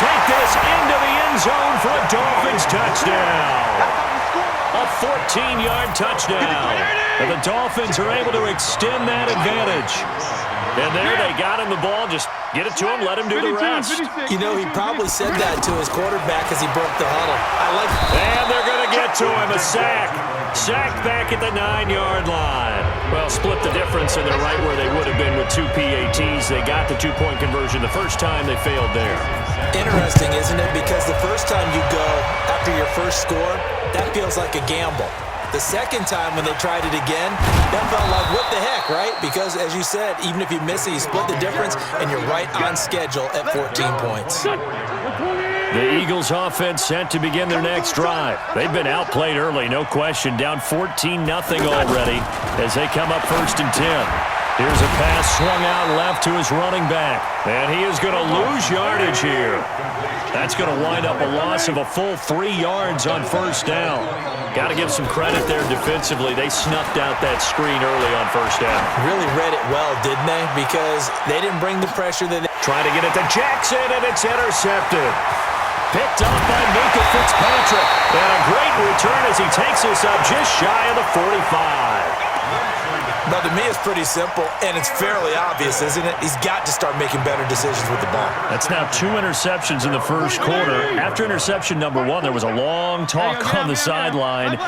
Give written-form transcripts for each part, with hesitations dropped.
take this into the end zone for a Dolphins touchdown. A 14-yard touchdown. And the Dolphins are able to extend that advantage. And there they got him the ball. Just get it to him, let him do the rest. You know, he probably said that to his quarterback as he broke the huddle. I like it. And they're going to get to him. A sack. Sacked back at the 9-yard line. Well, split the difference, and they're right where they would have been with 2 PATs. They got the 2-point conversion the first time. They failed there. Interesting, isn't it? Because the first time you go after your first score, that feels like a gamble. The second time when they tried it again, that felt like, what the heck, right? Because, as you said, even if you miss it, you split the difference, and you're right on schedule at 14 points. The Eagles offense set to begin their next drive. They've been outplayed early, no question, down 14-0 already as they come up 1st and 10. Here's a pass swung out left to his running back, and he is going to lose yardage here. That's going to wind up a loss of a full 3 yards on 1st down. Got to give some credit there defensively. They snuffed out that screen early on 1st down. Really read it well, didn't they? Because they didn't bring the pressure that they... Trying to get it to Jackson, and it's intercepted. Picked up by Minka Fitzpatrick. And a great return as he takes this up just shy of the 45. Now, to me, it's pretty simple, and it's fairly obvious, isn't it? He's got to start making better decisions with the ball. That's now 2 interceptions in the first quarter. After interception number 1, there was a long talk on the sideline,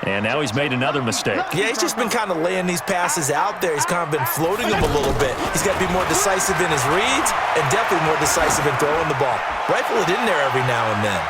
and now he's made another mistake. Yeah, he's just been kind of laying these passes out there. He's kind of been floating them a little bit. He's got to be more decisive in his reads and definitely more decisive in throwing the ball. Rifle it in there every now and then.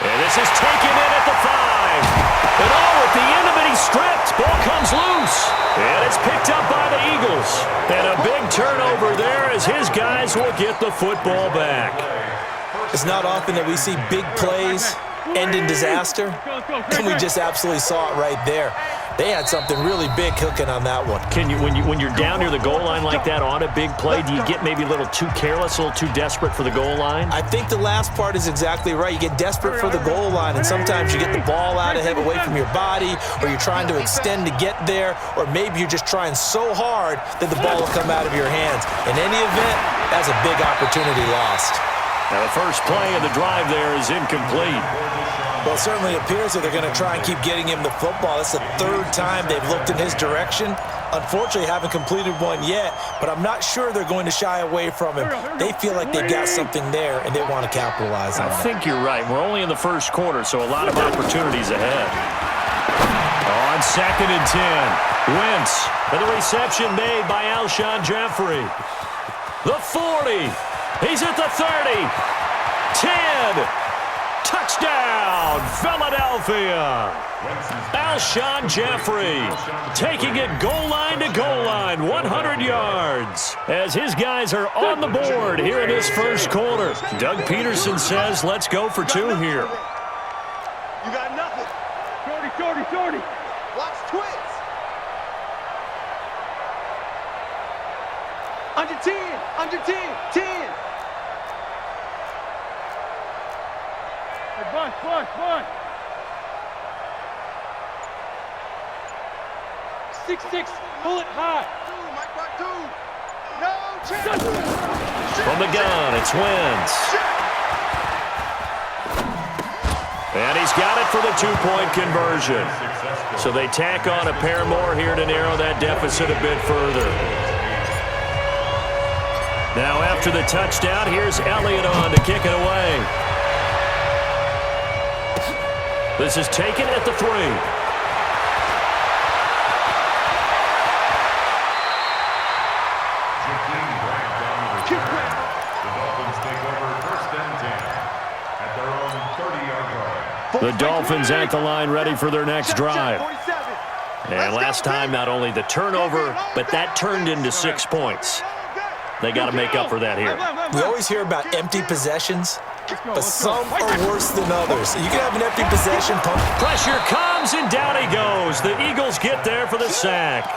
And this is taken in at the 5. And at the end of it, he's stripped. Ball comes loose. And it's picked up by the Eagles. And a big turnover there as his guys will get the football back. It's not often that we see big plays end in disaster, and we just absolutely saw it right there. They had something really big cooking on that one. Can you, when you're down near the goal line like that on a big play, do you get maybe a little too careless, a little too desperate for the goal line? I think the last part is exactly right. You get desperate for the goal line, and sometimes you get the ball out ahead away from your body, or you're trying to extend to get there, or maybe you're just trying so hard that the ball will come out of your hands. In any event, that's a big opportunity lost. Now the first play of the drive there is incomplete. Well, it certainly appears that they're going to try and keep getting him the football. That's the 3rd time they've looked in his direction. Unfortunately, haven't completed one yet, but I'm not sure they're going to shy away from him. They feel like they've got something there, and they want to capitalize on it. I think you're right. We're only in the first quarter, so a lot of opportunities ahead. On 2nd and 10, Wentz with a reception made by Alshon Jeffrey. The 40. He's at the 30. 10. Touchdown, Philadelphia. Alshon Jeffrey taking it goal line to goal line, 100 yards. As his guys are on the board here in this first quarter. Doug Peterson says, let's go for 2 here. You got nothing. 30. Watch twins. Under 10. 10. Bunt. 6-6, pull it high. No chance. From the gun, it's Wentz. And he's got it for the 2-point conversion. So they tack on a pair more here to narrow that deficit a bit further. Now after the touchdown, here's Elliott on to kick it away. This is taken at the 3. The Dolphins at the line ready for their next drive. And last time, not only the turnover, but that turned into 6 points. They got to make up for that here. We always hear about empty possessions, but some are worse than others. You can have an empty possession. Pressure comes, and down he goes. The Eagles get there for the sack.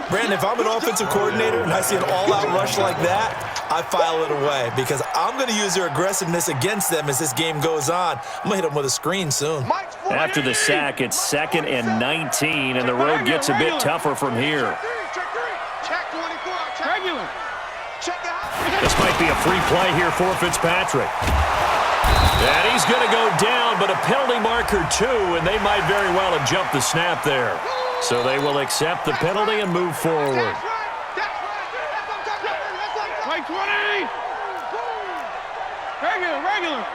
Brandon, if I'm an offensive coordinator and I see an all-out rush like that, I file it away because I'm going to use their aggressiveness against them as this game goes on. I'm going to hit them with a screen soon. After the sack, it's 2nd and 19, and the road gets a bit tougher from here. Check 24. Check. Check it out. This might be a free play here for Fitzpatrick. And he's going to go down, but a penalty marker too, and they might very well have jumped the snap there. So they will accept the penalty and move forward. Play 20! Regular!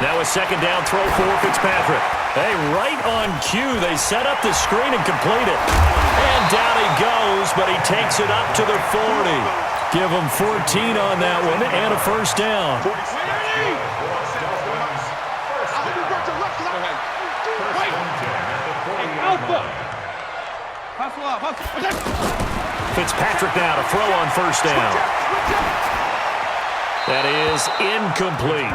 Now a second down throw for Fitzpatrick. Hey, right on cue, they set up the screen and complete it. And down he goes, but he takes it up to the 40. Give him 14 on that one and a first down. Fitzpatrick now to throw on first down. That is incomplete.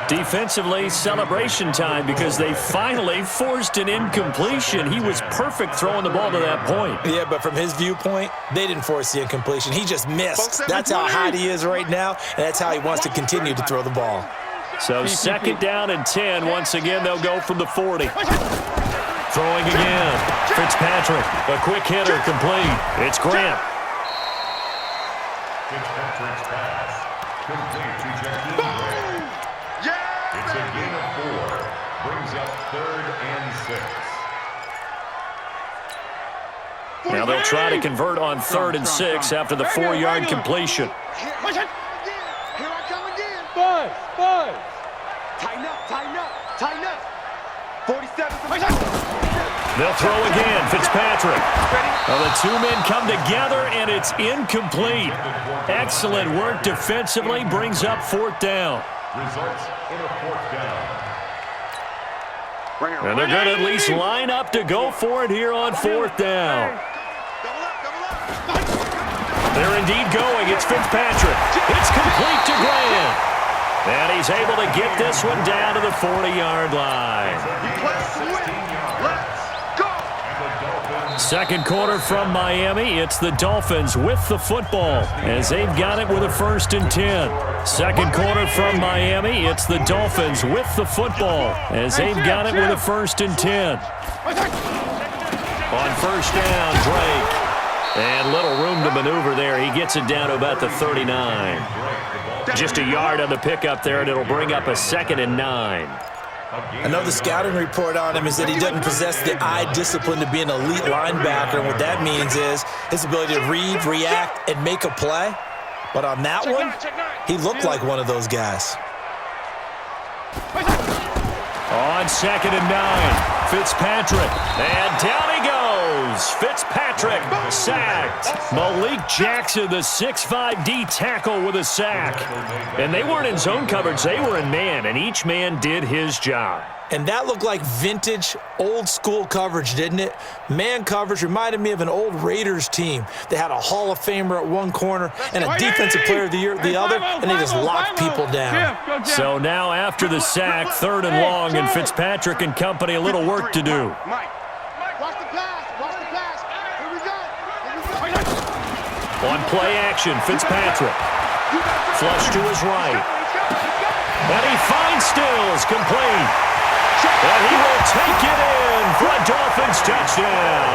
Defensively, celebration time because they finally forced an incompletion. He was perfect throwing the ball to that point. Yeah, but from his viewpoint, they didn't force the incompletion. He just missed. That's how hot he is right now, and that's how he wants to continue to throw the ball. So second down and 10. Once again, they'll go from the 40. Throwing again. Fitzpatrick, a quick hitter, complete. It's Grant. Fitzpatrick's pass. Complete to Jakeem Grant. It's a gain of 4. Brings up 3rd and 6. Now they'll try to convert on 3rd and 6 after the 4-yard completion. Here I come again. Buzz. Tighten up. 47. They'll throw again. Fitzpatrick. Well, the two men come together, and it's incomplete. Excellent work defensively. Brings up 4th down. Results in a 4th down. And they're going to at least line up to go for it here on 4th down. They're indeed going. It's Fitzpatrick. It's complete to Grant. And he's able to get this one down to the 40-yard line. Second quarter from Miami. It's the Dolphins with the football as they've got it with a 1st and 10. Second quarter from Miami. It's the Dolphins with the football as they've got it with a 1st and 10. On first down, Drake. And little room to maneuver there. He gets it down to about the 39. Just a yard on the pickup there, and it'll bring up a 2nd and 9. Another scouting report on him is that he doesn't possess the eye discipline to be an elite linebacker. And what that means is his ability to read, react, and make a play. But on that one, he looked like one of those guys. On 2nd and 9, Fitzpatrick. And down he goes. Fitzpatrick sacked. Malik Jackson, the 6'5" D tackle with a sack. And they weren't in zone coverage. They were in man, and each man did his job. And that looked like vintage, old-school coverage, didn't it? Man coverage reminded me of an old Raiders team. They had a Hall of Famer at one corner and a Defensive Player of the Year at the other, and they just locked people down. So now after the sack, 3rd and long, and Fitzpatrick and company a little work to do. Watch the pass. Here we go. On play action, Fitzpatrick. Flush to his right. And he finds Stills, complete. And he will take it in for a Dolphins touchdown.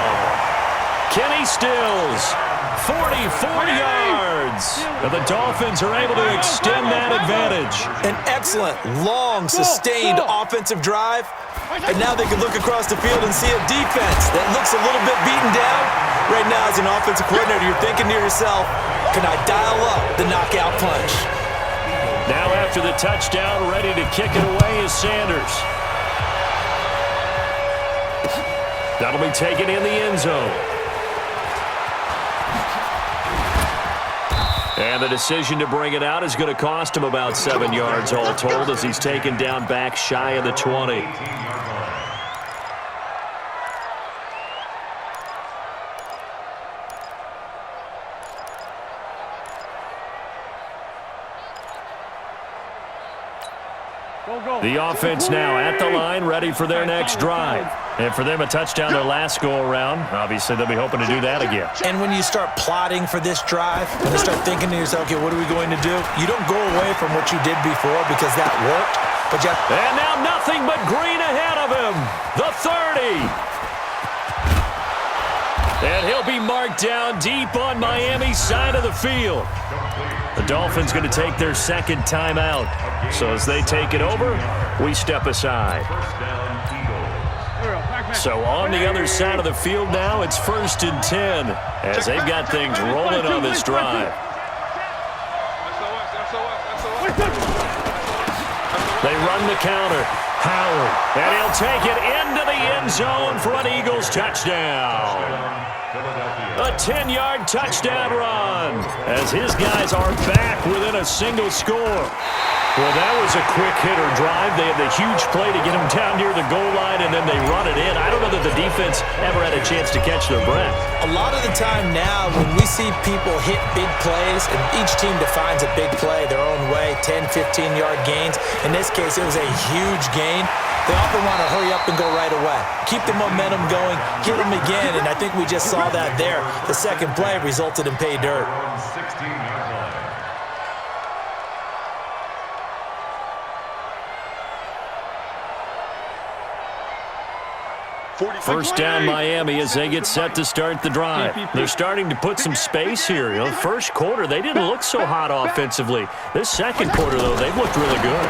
Kenny Stills, 44 yards. And the Dolphins are able to extend that advantage. An excellent, long, sustained offensive drive. And now they can look across the field and see a defense that looks a little bit beaten down. Right now, as an offensive coordinator, you're thinking to yourself, can I dial up the knockout punch? Now after the touchdown, ready to kick it away is Sanders. That'll be taken in the end zone. And the decision to bring it out is going to cost him about 7 yards all told as he's taken down back shy of the 20. The offense now at the line, ready for their next drive. And for them, a touchdown their last go-around. Obviously, they'll be hoping to do that again. And when you start plotting for this drive, and you start thinking to yourself, okay, what are we going to do? You don't go away from what you did before because that worked. But you have and now nothing but green ahead of him. The 30. And And he'll be marked down deep on Miami's side of the field. The Dolphins going to take their second timeout. So as they take it over, we step aside. So on the other side of the field now, it's 1st and 10 as they've got things rolling on this drive. They run the counter. Howard, and he'll take it into the end zone for an Eagles touchdown. A 10-yard touchdown run as his guys are back within a single score. Well, that was a quick-hitter drive. They had the huge play to get him down near the goal line, and then they run it in. I don't know that the defense ever had a chance to catch their breath. A lot of the time now, when we see people hit big plays, and each team defines a big play their own way, 10, 15-yard gains. In this case, it was a huge gain. They often want to hurry up and go right away. Keep the momentum going, hit them again, and I think we just saw that there. The second play resulted in pay dirt. 16-yard line. First down Miami as they get set to start the drive. They're starting to put some space here. You know, first quarter, they didn't look so hot offensively. This second quarter, though, they've looked really good.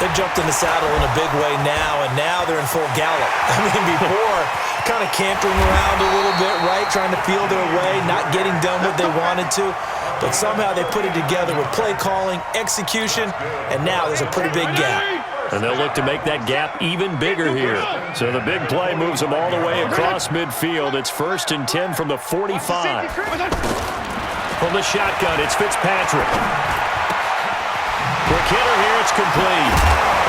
They jumped in the saddle in a big way now, and now they're in full gallop. I mean, before, kind of cantering around a little bit, right, trying to feel their way, not getting done what they wanted to. But somehow they put it together with play calling, execution, and now there's a pretty big gap. And they'll look to make that gap even bigger here. So the big play moves them all the way across midfield. It's 1st and 10 from the 45. From the shotgun, it's Fitzpatrick. Quick hitter here, it's complete.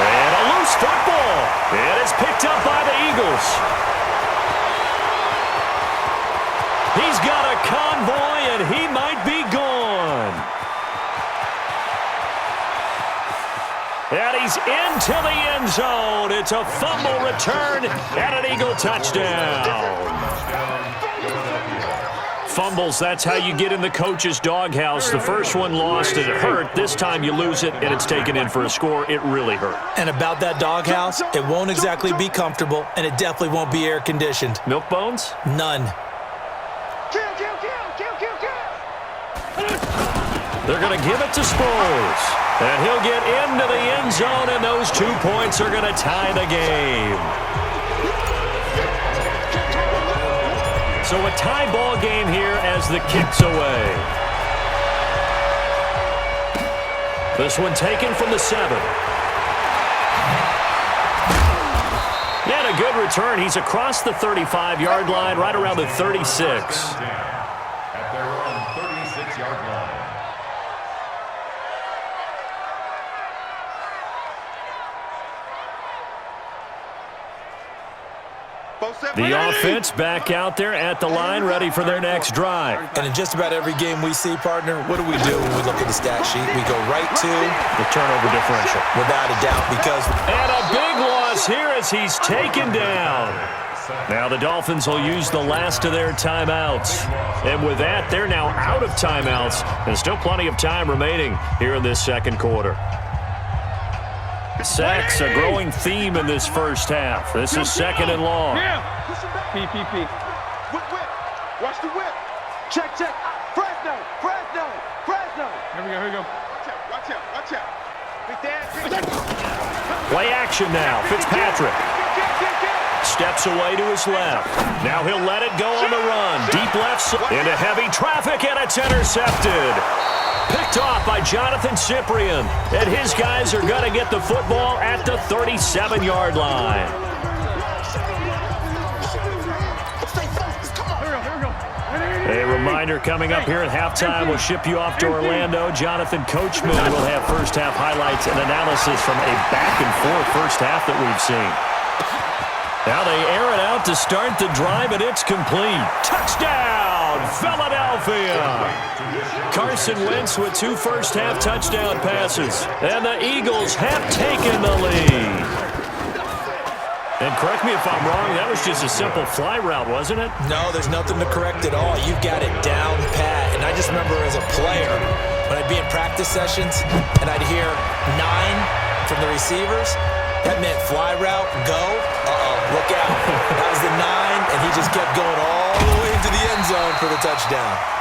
And a loose football. It is picked up by the Eagles. He's got a convoy, and he might be gone. And he's into the end zone. It's a fumble return and an Eagle touchdown. Fumbles, that's how you get in the coach's doghouse. The first one lost and it hurt. This time you lose it and it's taken in for a score. It really hurt. And about that doghouse, it won't exactly be comfortable, and it definitely won't be air-conditioned. Milk bones? None. They're going to give it to Sproles. And he'll get into the end zone, and those 2 points are going to tie the game. So a tie ball game here as the kick's away. This one taken from the 7. And a good return. He's across the 35-yard line, right around the 36. At their own 36-yard line. The offense back out there at the line, ready for their next drive. And in just about every game we see, partner, what do we do when we look at the stat sheet? We go right to the turnover differential. Without a doubt, because... And a big loss here as he's taken down. Now the Dolphins will use the last of their timeouts. And with that, they're now out of timeouts. And still plenty of time remaining here in this second quarter. Sacks, a growing theme in this first half. This is 2nd and long. Whip. Watch the whip. Check. Fresno. Here we go. Watch out. Big Dan. Play action now. Fitzpatrick. Steps away to his left. Now he'll let it go on the run. Deep left into heavy traffic, and it's intercepted. Picked off by Jonathan Cyprien. And his guys are going to get the football at the 37-yard line. A reminder coming up here at halftime. We'll ship you off to Orlando. Jonathan Coachman will have first-half highlights and analysis from a back-and-forth first half that we've seen. Now they air it out to start the drive, and it's complete. Touchdown, Philadelphia! Carson Wentz with 2 first-half touchdown passes, and the Eagles have taken the lead. And correct me if I'm wrong, that was just a simple fly route, wasn't it? No, there's nothing to correct at all. You've got it down pat. And I just remember as a player, when I'd be in practice sessions, and I'd hear 9 from the receivers, that meant fly route, go. Look out. That was the 9, and he just kept going all the way into the end zone for the touchdown.